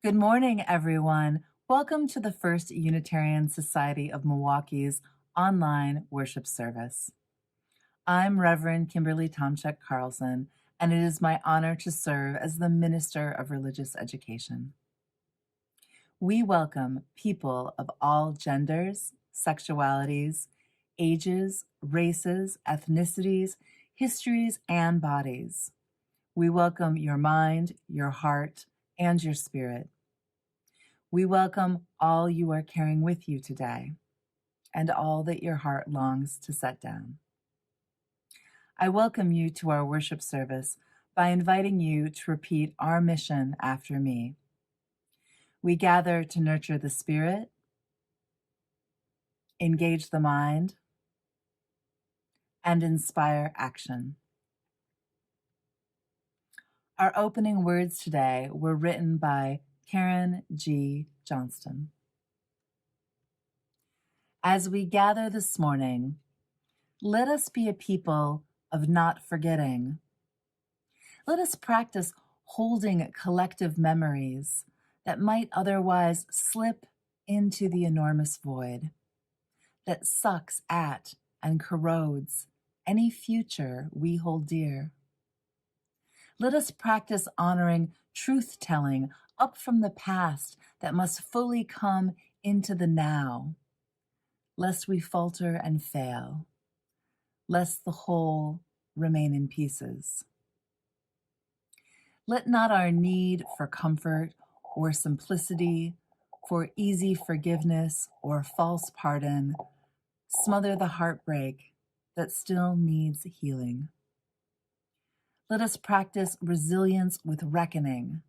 Good morning, everyone. Welcome to the First Unitarian Society of Milwaukee's online worship service. I'm Reverend Kimberly Tomchek Carlson, and it is my honor to serve as the Minister of Religious Education. We welcome people of all genders, sexualities, ages, races, ethnicities, histories, and bodies. We welcome your mind, your heart, and your spirit. We welcome all you are carrying with you today and all that your heart longs to set down. I welcome you to our worship service by inviting you to repeat our mission after me. We gather to nurture the spirit, engage the mind, and inspire action. Our opening words today were written by Karen G. Johnston. As we gather this morning, let us be a people of not forgetting. Let us practice holding collective memories that might otherwise slip into the enormous void that sucks at and corrodes any future we hold dear. Let us practice honoring truth-telling up from the past that must fully come into the now, lest we falter and fail, lest the whole remain in pieces. Let not our need for comfort or simplicity, for easy forgiveness or false pardon, smother the heartbreak that still needs healing. Let us practice resilience with reckoning.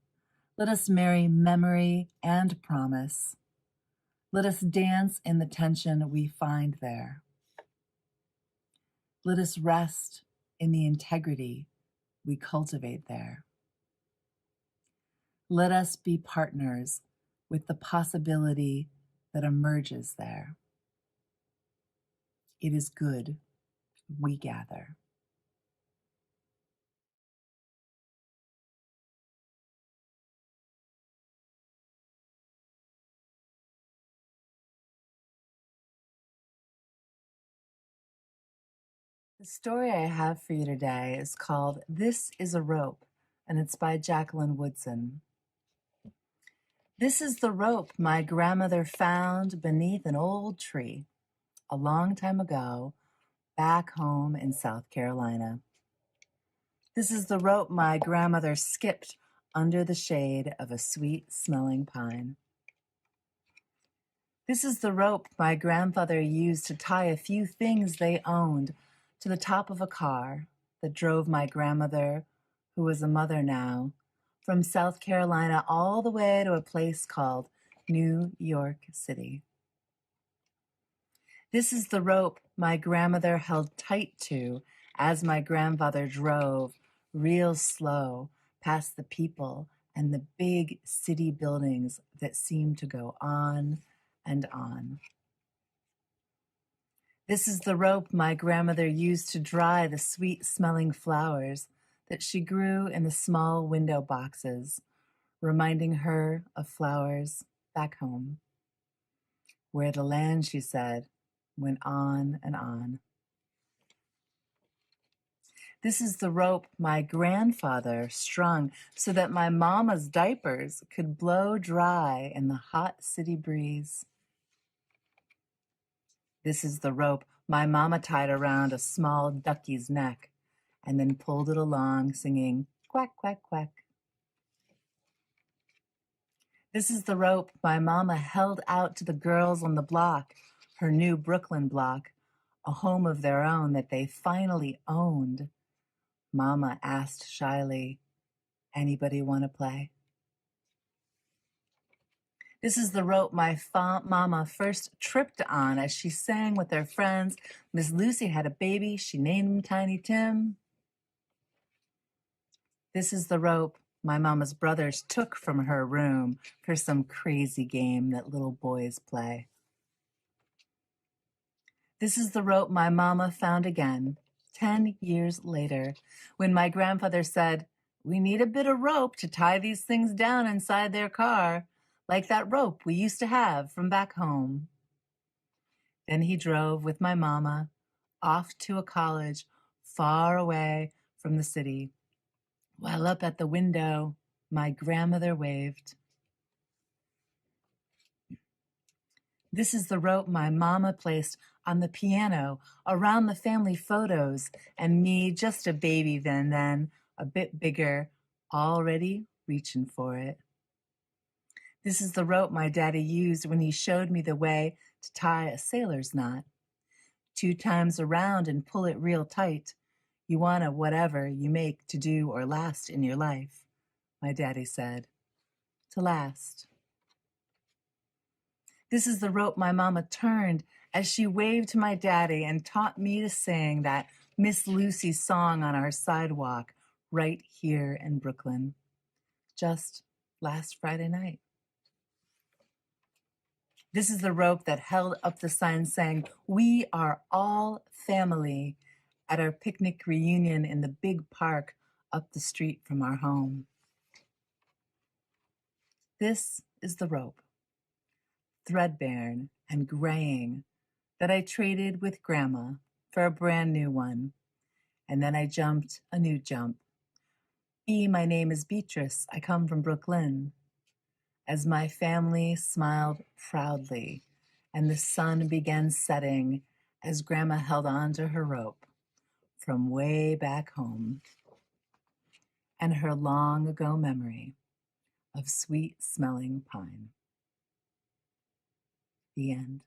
Let us marry memory and promise. Let us dance in the tension we find there. Let us rest in the integrity we cultivate there. Let us be partners with the possibility that emerges there. It is good we gather. The story I have for you today is called This is a Rope, and it's by Jacqueline Woodson. This is the rope my grandmother found beneath an old tree a long time ago, back home in South Carolina. This is the rope my grandmother skipped under the shade of a sweet-smelling pine. This is the rope my grandfather used to tie a few things they owned to the top of a car that drove my grandmother, who was a mother now, from South Carolina all the way to a place called New York City. This is the rope my grandmother held tight to as my grandfather drove real slow past the people and the big city buildings that seemed to go on and on. This is the rope my grandmother used to dry the sweet-smelling flowers that she grew in the small window boxes, reminding her of flowers back home, where the land, she said, went on and on. This is the rope my grandfather strung so that my mama's diapers could blow dry in the hot city breeze. This is the rope my mama tied around a small ducky's neck and then pulled it along singing quack, quack, quack. This is the rope my mama held out to the girls on the block, her new Brooklyn block, a home of their own that they finally owned. Mama asked shyly, "Anybody want to play?" This is the rope my mama first tripped on as she sang with her friends. Miss Lucy had a baby, she named him Tiny Tim. This is the rope my mama's brothers took from her room for some crazy game that little boys play. This is the rope my mama found again 10 years later when my grandfather said, We need a bit of rope to tie these things down inside their car, like that rope we used to have from back home. Then he drove with my mama off to a college far away from the city, while up at the window, my grandmother waved. This is the rope my mama placed on the piano around the family photos, and me, just a baby then, a bit bigger, already reaching for it. This is the rope my daddy used when he showed me the way to tie a sailor's knot. 2 times around and pull it real tight. You want whatever you make to do or last in your life, my daddy said. To last. This is the rope my mama turned as she waved to my daddy and taught me to sing that Miss Lucy song on our sidewalk right here in Brooklyn, just last Friday night. This is the rope that held up the sign saying, "We are all family," at our picnic reunion in the big park up the street from our home. This is the rope, threadbare and graying, that I traded with Grandma for a brand new one, and then I jumped a new jump. My name is Beatrice. I come from Brooklyn. As my family smiled proudly, and the sun began setting as Grandma held on to her rope from way back home, and her long ago memory of sweet smelling pine. The end.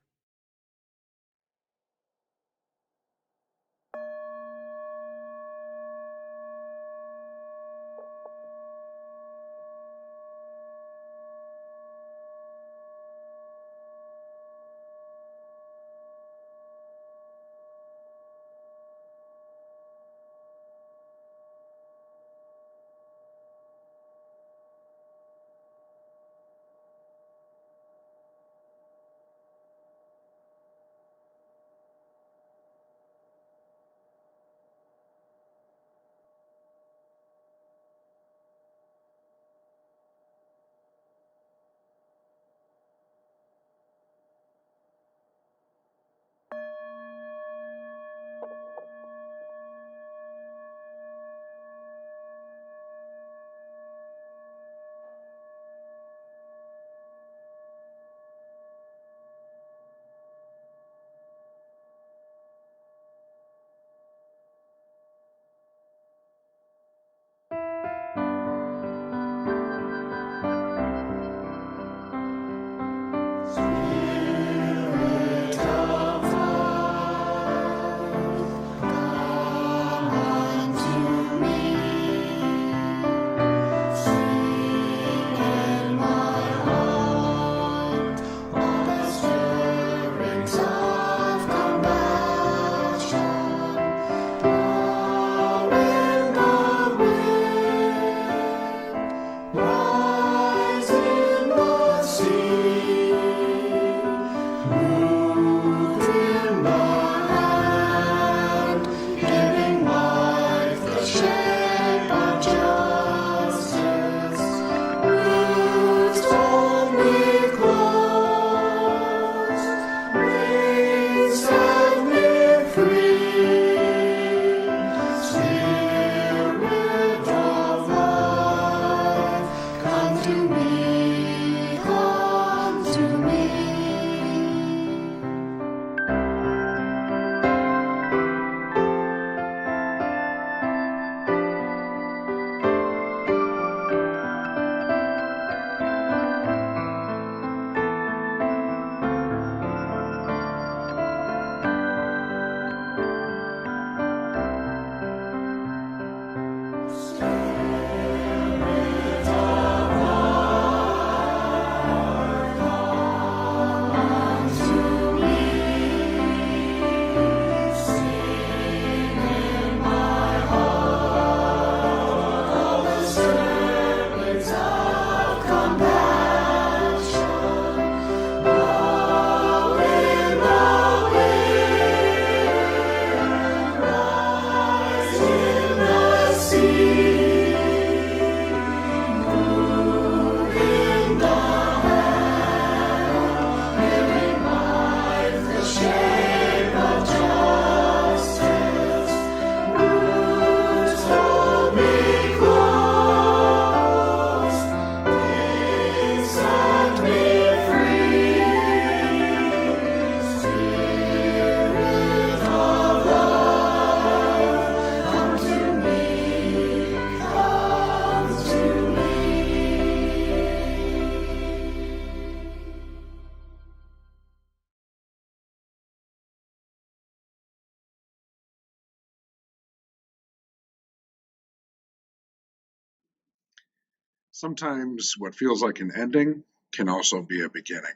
Sometimes what feels like an ending can also be a beginning.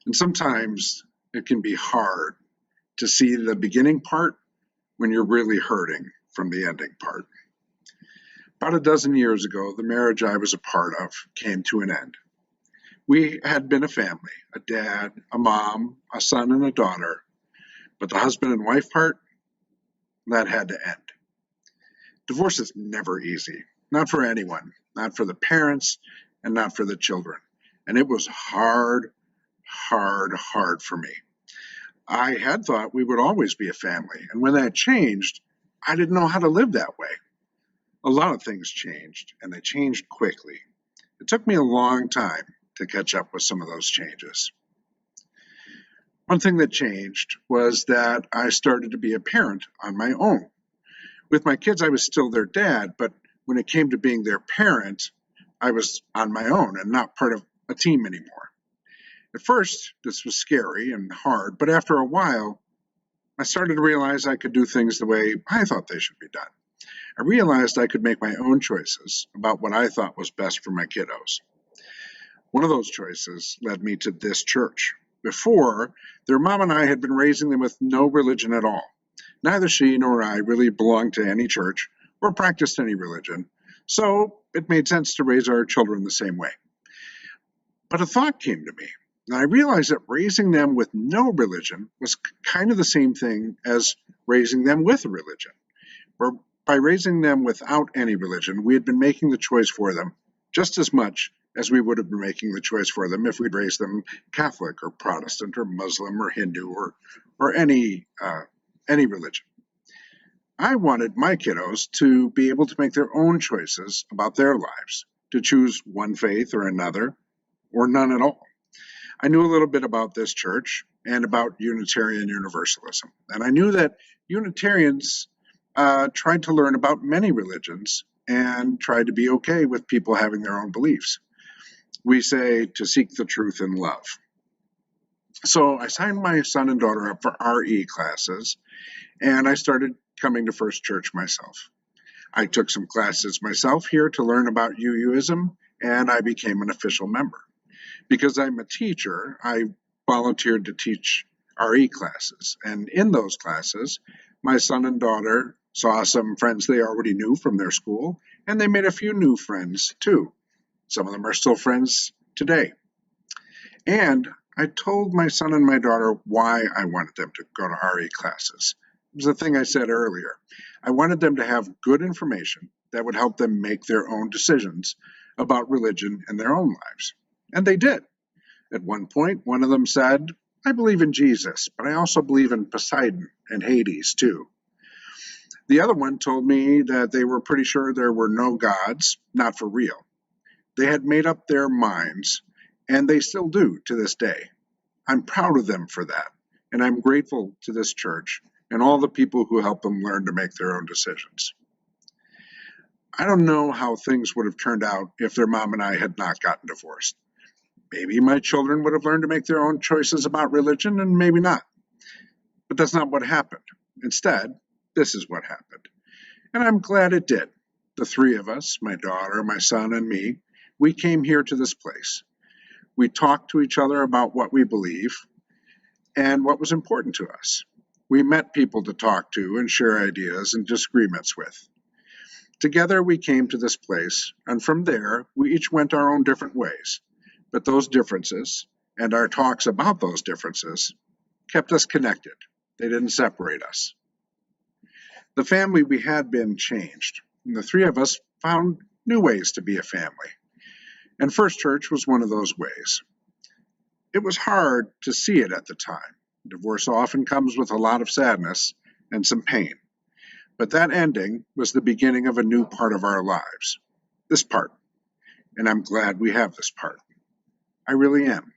And sometimes it can be hard to see the beginning part when you're really hurting from the ending part. About a dozen years ago, the marriage I was a part of came to an end. We had been a family, a dad, a mom, a son, and a daughter, but the husband and wife part, that had to end. Divorce is never easy, not for anyone, not for the parents, and not for the children. And it was hard, hard for me. I had thought we would always be a family, and when that changed, I didn't know how to live that way. A lot of things changed, and they changed quickly. It took me a long time to catch up with some of those changes. One thing that changed was that I started to be a parent on my own. With my kids, I was still their dad, but when it came to being their parent, I was on my own and not part of a team anymore. At first, this was scary and hard, but after a while, I started to realize I could do things the way I thought they should be done. I realized I could make my own choices about what I thought was best for my kiddos. One of those choices led me to this church. Before, their mom and I had been raising them with no religion at all. Neither she nor I really belonged to any church or practiced any religion, so it made sense to raise our children the same way. But a thought came to me, and I realized that raising them with no religion was kind of the same thing as raising them with a religion. Or by raising them without any religion, we had been making the choice for them just as much as we would have been making the choice for them if we'd raised them Catholic or Protestant or Muslim or Hindu or any religion. I wanted my kiddos to be able to make their own choices about their lives, to choose one faith or another, or none at all. I knew a little bit about this church and about Unitarian Universalism, and I knew that Unitarians tried to learn about many religions and tried to be okay with people having their own beliefs. We say to seek the truth in love. So I signed my son and daughter up for RE classes, and I started coming to First Church myself. I took some classes myself here to learn about UUism, and I became an official member. Because I'm a teacher, I volunteered to teach RE classes, and in those classes, my son and daughter saw some friends they already knew from their school, and they made a few new friends too. Some of them are still friends today. And I told my son and my daughter why I wanted them to go to RE classes. It was the thing I said earlier. I wanted them to have good information that would help them make their own decisions about religion and their own lives. And they did. At one point, one of them said, I believe in Jesus, but I also believe in Poseidon and Hades too. The other one told me that they were pretty sure there were no gods, not for real. They had made up their minds, and they still do to this day. I'm proud of them for that, and I'm grateful to this church and all the people who help them learn to make their own decisions. I don't know how things would have turned out if their mom and I had not gotten divorced. Maybe my children would have learned to make their own choices about religion, and maybe not. But that's not what happened. Instead, this is what happened. And I'm glad it did. The three of us, my daughter, my son, and me, we came here to this place. We talked to each other about what we believe and what was important to us. We met people to talk to and share ideas and disagreements with. Together we came to this place, and from there we each went our own different ways. But those differences, and our talks about those differences, kept us connected. They didn't separate us. The family we had been changed, and the three of us found new ways to be a family. And First Church was one of those ways. It was hard to see it at the time. Divorce often comes with a lot of sadness and some pain. But that ending was the beginning of a new part of our lives. This part. And I'm glad we have this part. I really am.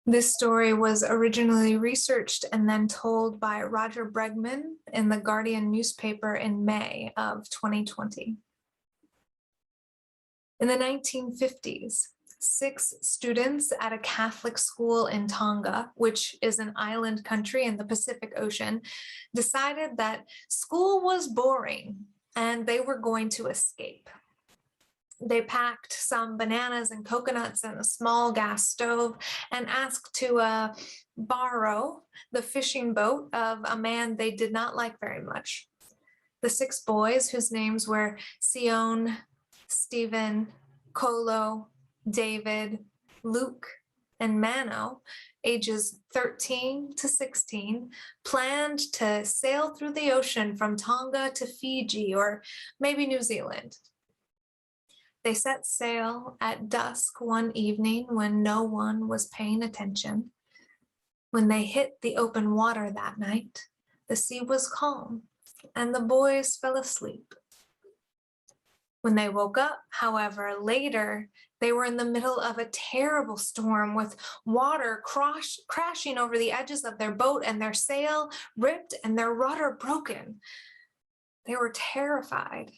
This story was originally researched and then told by Roger Bregman in the Guardian newspaper in May of 2020. In the 1950s, 6 students at a Catholic school in Tonga, which is an island country in the Pacific Ocean, decided that school was boring and they were going to escape. They packed some bananas and coconuts in a small gas stove and asked to borrow the fishing boat of a man they did not like very much. The 6 boys, whose names were Sion, Stephen, Kolo, David, Luke, and Mano, ages 13 to 16, planned to sail through the ocean from Tonga to Fiji or maybe New Zealand. They set sail at dusk one evening when no one was paying attention. When they hit the open water that night, the sea was calm and the boys fell asleep. When they woke up, however, later, they were in the middle of a terrible storm with water crashing over the edges of their boat and their sail ripped and their rudder broken. They were terrified.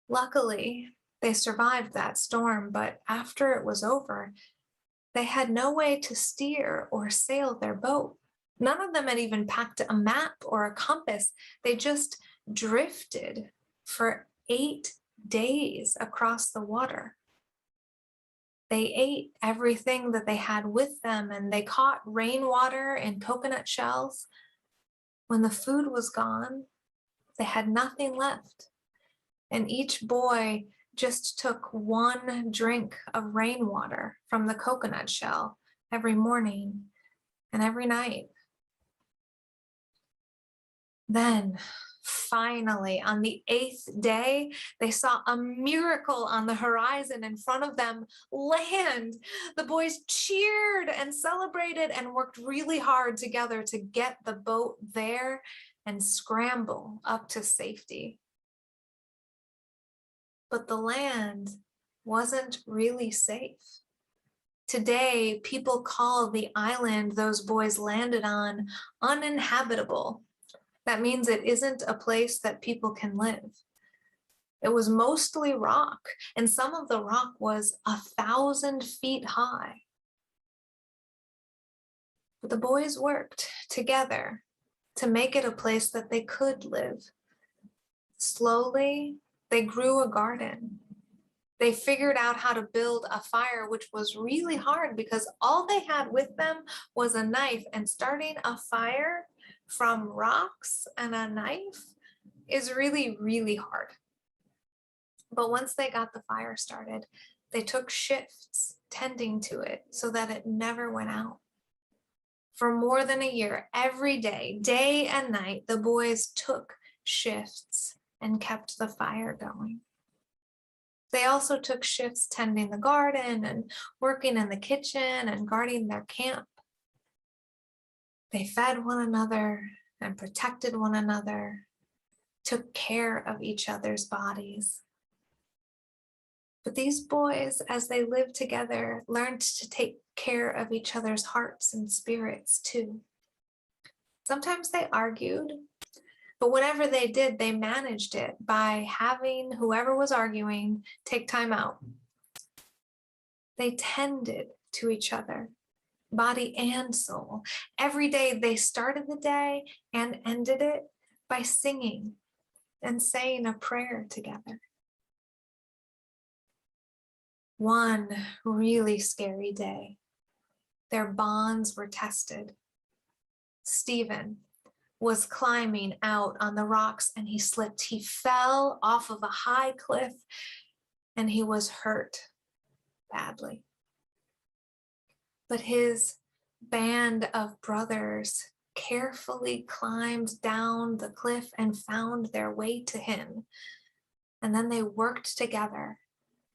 Luckily, they survived that storm, but after it was over, they had no way to steer or sail their boat. None of them had even packed a map or a compass. They just drifted for 8 days across the water. They ate everything that they had with them and they caught rainwater and coconut shells. When the food was gone, they had nothing left. And each boy just took 1 drink of rainwater from the coconut shell every morning and every night. Then, finally, on the 8th day, they saw a miracle on the horizon in front of them, land. The boys cheered and celebrated and worked really hard together to get the boat there and scramble up to safety. But the land wasn't really safe. Today, people call the island those boys landed on uninhabitable. That means it isn't a place that people can live. It was mostly rock, and some of the rock was 1,000 feet high. But the boys worked together to make it a place that they could live. Slowly, they grew a garden. They figured out how to build a fire, which was really hard because all they had with them was a knife, and starting a fire from rocks and a knife is really, really hard. But once they got the fire started, they took shifts tending to it so that it never went out. For more than a year, every day, day and night, the boys took shifts and kept the fire going. They also took shifts tending the garden and working in the kitchen and guarding their camp. They fed one another and protected one another, took care of each other's bodies. But these boys, as they lived together, learned to take care of each other's hearts and spirits too. Sometimes they argued, but whenever they did, they managed it by having whoever was arguing take time out. They tended to each other, body and soul. Every day they started the day and ended it by singing and saying a prayer together. One really scary day, their bonds were tested. Stephen was climbing out on the rocks and he slipped. He fell off of a high cliff and he was hurt badly. But his band of brothers carefully climbed down the cliff and found their way to him. And then they worked together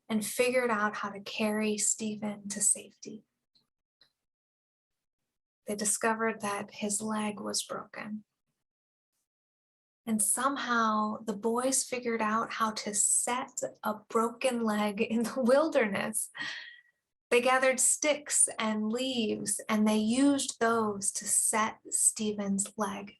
and figured out how to carry Stephen to safety. They discovered that his leg was broken. And somehow the boys figured out how to set a broken leg in the wilderness. They gathered sticks and leaves, and they used those to set Stephen's leg.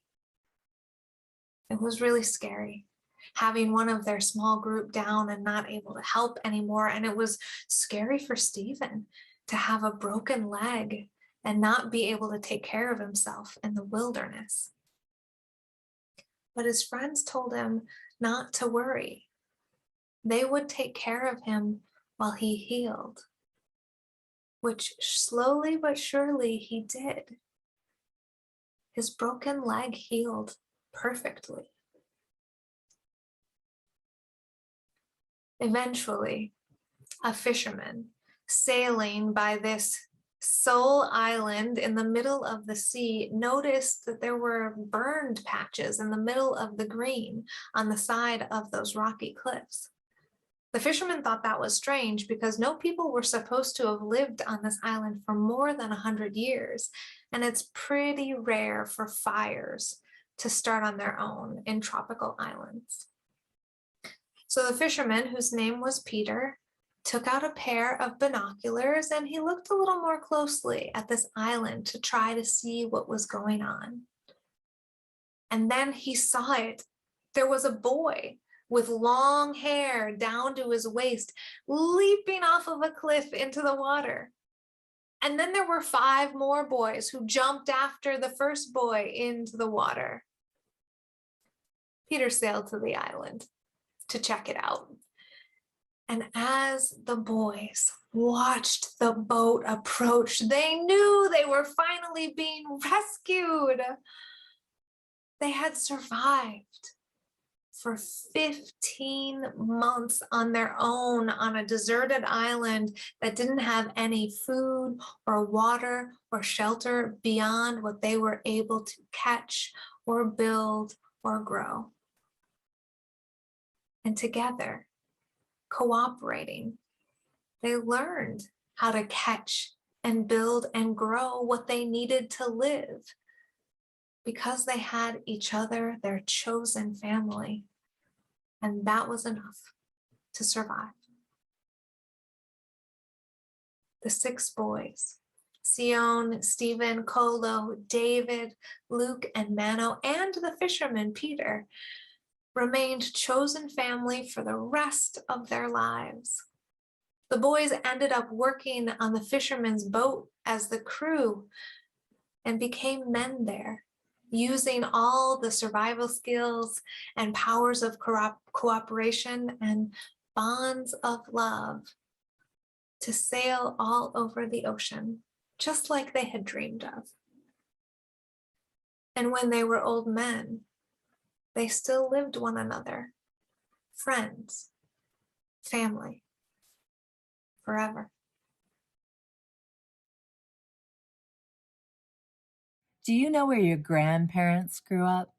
It was really scary, having one of their small group down and not able to help anymore. And it was scary for Stephen to have a broken leg and not be able to take care of himself in the wilderness. But his friends told him not to worry. They would take care of him while he healed, which slowly but surely he did. His broken leg healed perfectly. Eventually, a fisherman sailing by this sole island in the middle of the sea noticed that there were burned patches in the middle of the green on the side of those rocky cliffs. The fisherman thought that was strange because no people were supposed to have lived on this island for more than 100 years, and it's pretty rare for fires to start on their own in tropical islands. So the fisherman, whose name was Peter, took out a pair of binoculars and he looked a little more closely at this island to try to see what was going on. And then he saw it. There was a boy with long hair down to his waist, leaping off of a cliff into the water. And then there were 5 more boys who jumped after the first boy into the water. Peter sailed to the island to check it out. And as the boys watched the boat approach, they knew they were finally being rescued. They had survived for 15 months on their own on a deserted island that didn't have any food or water or shelter beyond what they were able to catch or build or grow. And together, cooperating, they learned how to catch and build and grow what they needed to live because they had each other, their chosen family, and that was enough to survive. The 6 boys, Sion, Stephen, Kolo, David, Luke, and Mano, and the fisherman, Peter, remained chosen family for the rest of their lives. The boys ended up working on the fisherman's boat as the crew and became men there, using all the survival skills and powers of cooperation and bonds of love to sail all over the ocean, just like they had dreamed of. And when they were old men, they still lived one another, friends, family, forever. Do you know where your grandparents grew up?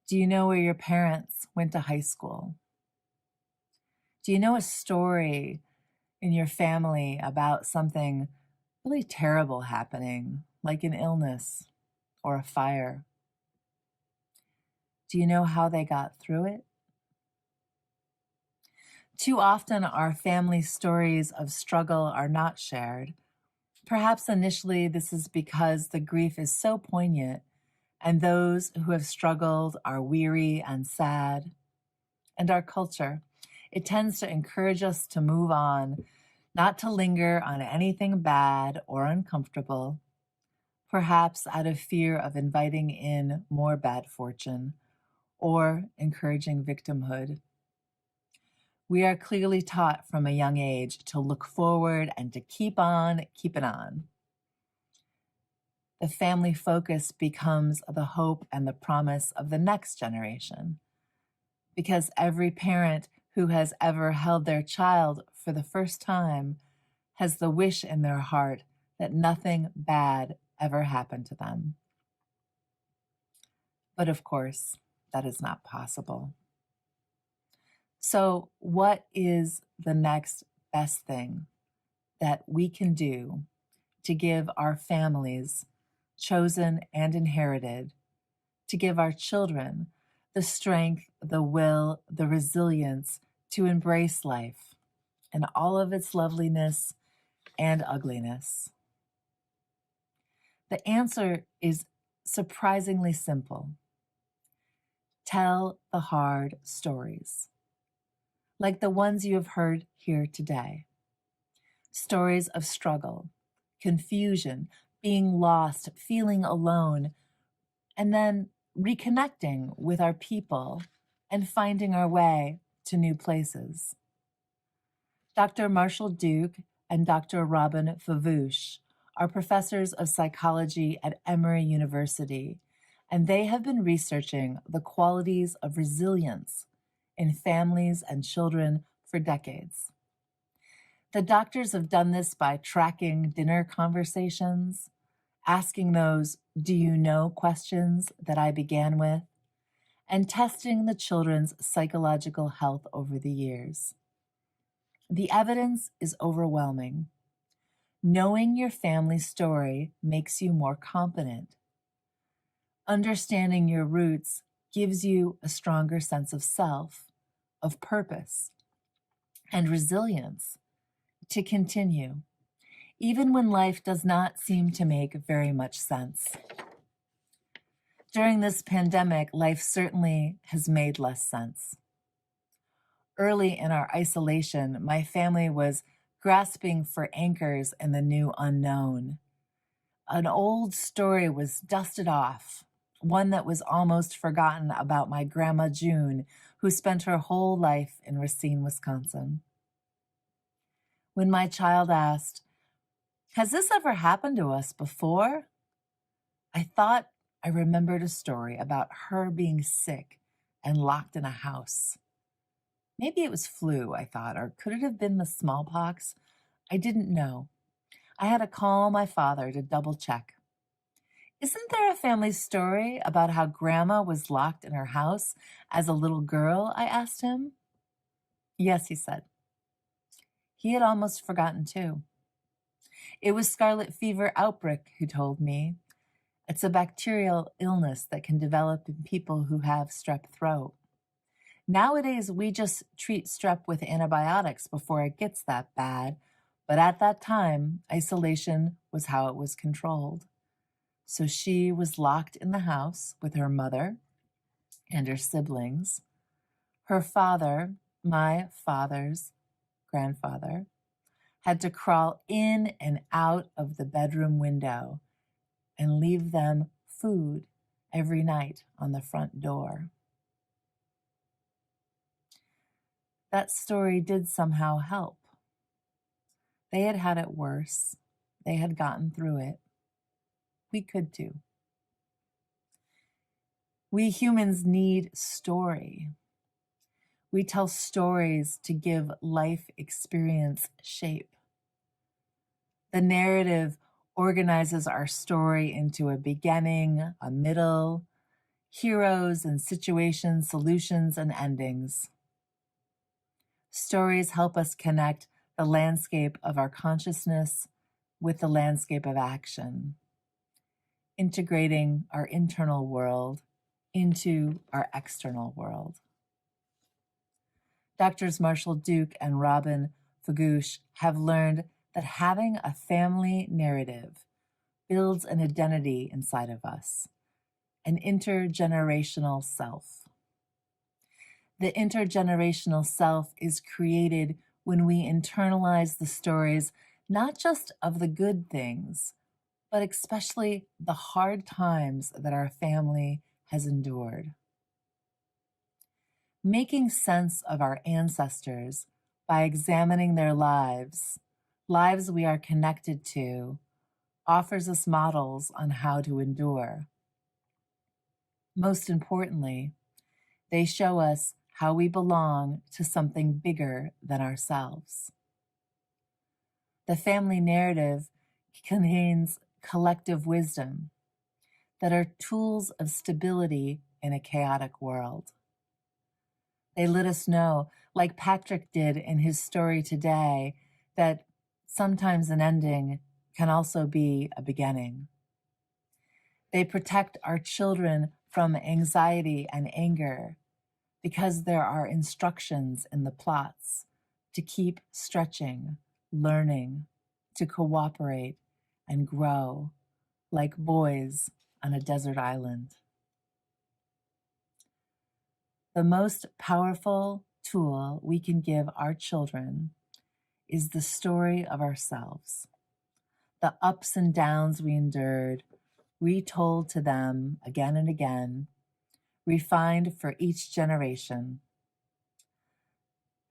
Do you know where your parents went to high school? Do you know a story in your family about something really terrible happening, like an illness or a fire? Do you know how they got through it? Too often, our family stories of struggle are not shared. Perhaps initially, this is because the grief is so poignant, and those who have struggled are weary and sad. And our culture, it tends to encourage us to move on, not to linger on anything bad or uncomfortable, perhaps out of fear of inviting in more bad fortune or encouraging victimhood. We are clearly taught from a young age to look forward and to keep on keeping on. The family focus becomes the hope and the promise of the next generation, because every parent who has ever held their child for the first time has the wish in their heart that nothing bad ever happened to them. But of course, that is not possible. So, what is the next best thing that we can do to give our families, chosen and inherited, to give our children the strength, the will, the resilience to embrace life and all of its loveliness and ugliness? The answer is surprisingly simple. Tell the hard stories, like the ones you have heard here today. Stories of struggle, confusion, being lost, feeling alone, and then reconnecting with our people and finding our way to new places. Dr. Marshall Duke and Dr. Robin Favouche are professors of psychology at Emory University, and they have been researching the qualities of resilience in families and children for decades. The doctors have done this by tracking dinner conversations, asking those "do you know" questions that I began with, and testing the children's psychological health over the years. The evidence is overwhelming. Knowing your family's story makes you more competent. Understanding your roots gives you a stronger sense of self, of purpose, and resilience to continue, even when life does not seem to make very much sense. During this pandemic, life certainly has made less sense. Early in our isolation, my family was grasping for anchors in the new unknown. An old story was dusted off, one that was almost forgotten about my grandma June, who spent her whole life in Racine, Wisconsin. When my child asked, "Has this ever happened to us before?" I thought I remembered a story about her being sick and locked in a house. Maybe it was flu, I thought, or could it have been the smallpox? I didn't know. I had to call my father to double check. "Isn't there a family story about how Grandma was locked in her house as a little girl?" I asked him. "Yes," he said. He had almost forgotten too. It was scarlet fever outbreak, he told me. It's a bacterial illness that can develop in people who have strep throat. Nowadays, we just treat strep with antibiotics before it gets that bad, but at that time, isolation was how it was controlled. So she was locked in the house with her mother and her siblings. Her father, my father's grandfather, had to crawl in and out of the bedroom window and leave them food every night on the front door. That story did somehow help. They had had it worse. They had gotten through it. We could too. We humans need story. We tell stories to give life experience shape. The narrative organizes our story into a beginning, a middle, heroes and situations, solutions, and endings. Stories help us connect the landscape of our consciousness with the landscape of action, integrating our internal world into our external world. Doctors Marshall Duke and Robin Favouche have learned that having a family narrative builds an identity inside of us, an intergenerational self. The intergenerational self is created when we internalize the stories, not just of the good things, but especially the hard times that our family has endured. Making sense of our ancestors by examining their lives we are connected to, offers us models on how to endure. Most importantly, they show us how we belong to something bigger than ourselves. The family narrative contains collective wisdom that are tools of stability in a chaotic world. They let us know, like Patrick did in his story today, that sometimes an ending can also be a beginning. They protect our children from anxiety and anger because there are instructions in the plots to keep stretching, learning, to cooperate and grow like boys on a desert island. The most powerful tool we can give our children is the story of ourselves, the ups and downs we endured, retold to them again and again, refined for each generation.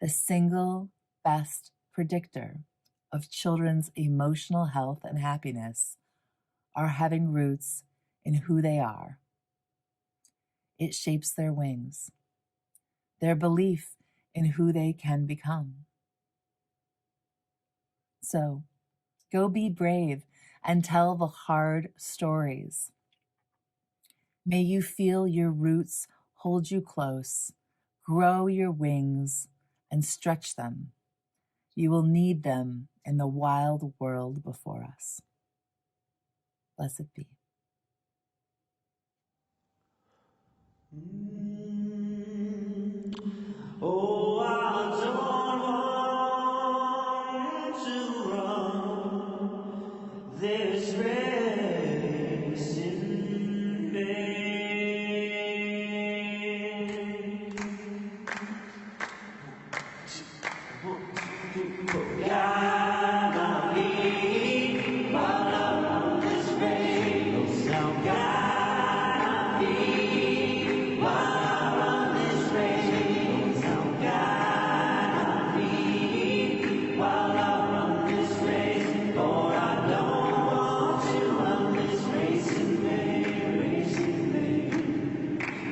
The single best predictor of children's emotional health and happiness are having roots in who they are. It shapes their wings, their belief in who they can become. So go be brave and tell the hard stories. May you feel your roots hold you close, grow your wings, and stretch them. You will need them in the wild world before us. Blessed be. Oh, I don't want to run this race in vain. Guide my feet while I run this race. Now guide my feet while I run this race. Now guide my feet while I run this race. For I don't want to run this race in vain.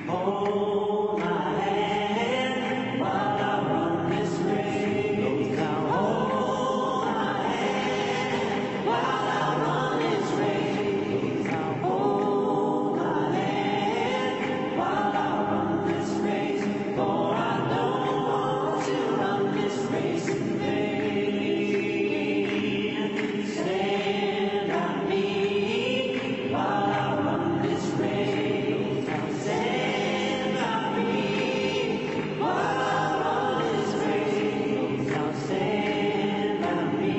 Hold my hand while I run this race. Now hold my hand while I run this race. Now hold my hand while I run this race. For I don't want to run this race in vain. Stand by me while I run this race. Now stand by me while I run this race. Now stand by me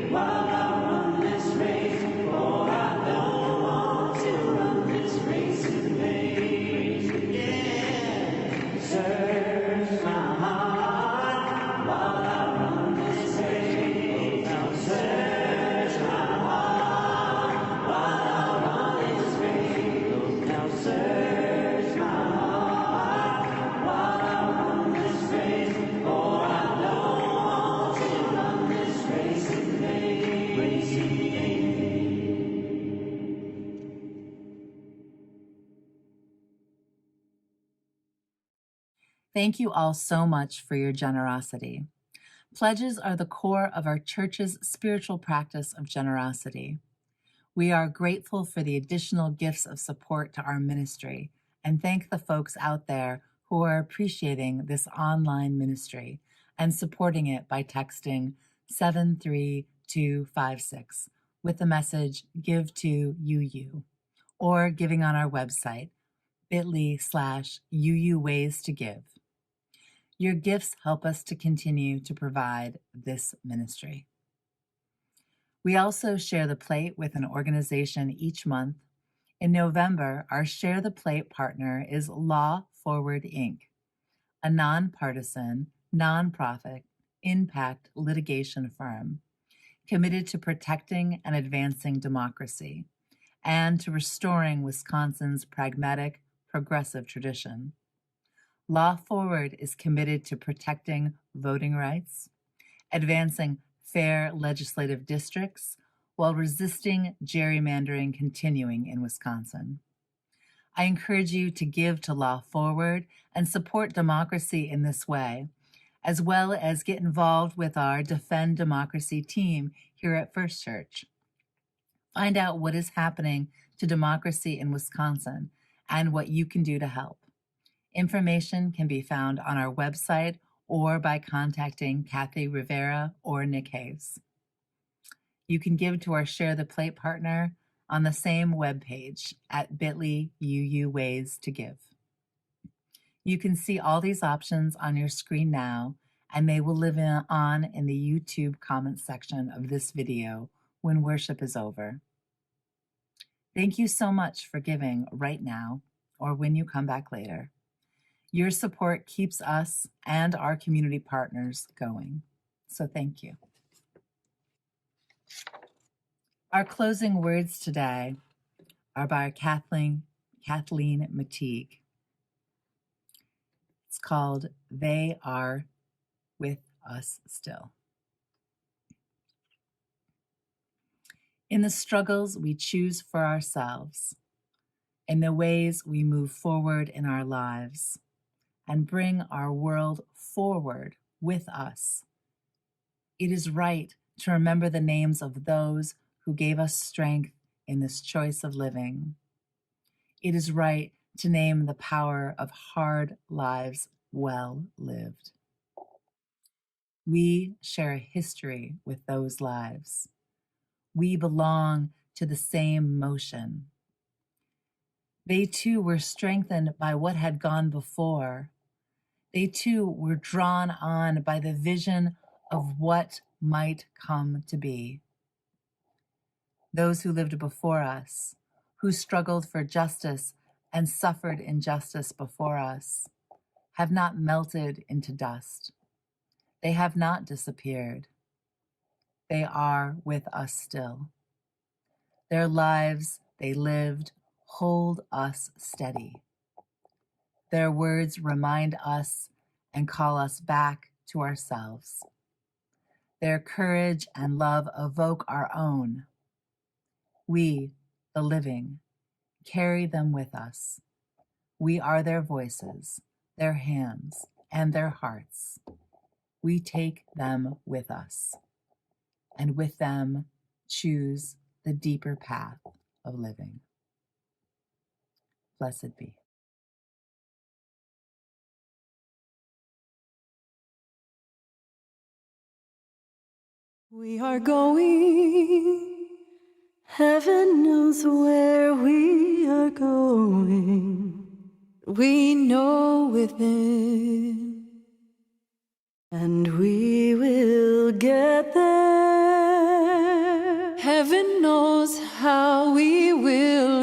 while I run this race. For I don't want to run this race in vain. Yeah. Search my heart while I run this race. Now search my heart while I run this race. Now search my heart while I run this race. For I don't want to run this race in vain. Thank you all so much for your generosity. Pledges are the core of our church's spiritual practice of generosity. We are grateful for the additional gifts of support to our ministry and thank the folks out there who are appreciating this online ministry and supporting it by texting 73256 with the message "Give to UU" or giving on our website bit.ly/UU ways to give. Your gifts help us to continue to provide this ministry. We also share the plate with an organization each month. In November, our Share the Plate partner is Law Forward, Inc., a nonpartisan, nonprofit, impact litigation firm committed to protecting and advancing democracy and to restoring Wisconsin's pragmatic, progressive tradition. Law Forward is committed to protecting voting rights, advancing fair legislative districts, while resisting gerrymandering continuing in Wisconsin. I encourage you to give to Law Forward and support democracy in this way, as well as get involved with our Defend Democracy team here at First Church. Find out what is happening to democracy in Wisconsin and what you can do to help. Information can be found on our website or by contacting Kathy Rivera or Nick Hayes. You can give to our Share the Plate partner on the same webpage at bit.ly/UU ways to give. You can see all these options on your screen now and they will live on in the YouTube comment section of this video when worship is over. Thank you so much for giving right now or when you come back later. Your support keeps us and our community partners going, so thank you. Our closing words today are by Kathleen McTeague. It's called They Are With Us Still. In the struggles we choose for ourselves, in the ways we move forward in our lives and bring our world forward with us, it is right to remember the names of those who gave us strength in this choice of living. It is right to name the power of hard lives well lived. We share a history with those lives. We belong to the same motion. They too were strengthened by what had gone before. They too were drawn on by the vision of what might come to be. Those who lived before us, who struggled for justice and suffered injustice before us, have not melted into dust. They have not disappeared. They are with us still. Their lives they lived hold us steady. Their words remind us and call us back to ourselves. Their courage and love evoke our own. We, the living, carry them with us. We are their voices, their hands, and their hearts. We take them with us, and with them choose the deeper path of living. Blessed be. We are going, heaven knows where we are going. We know within, and we will get there. Heaven knows how we will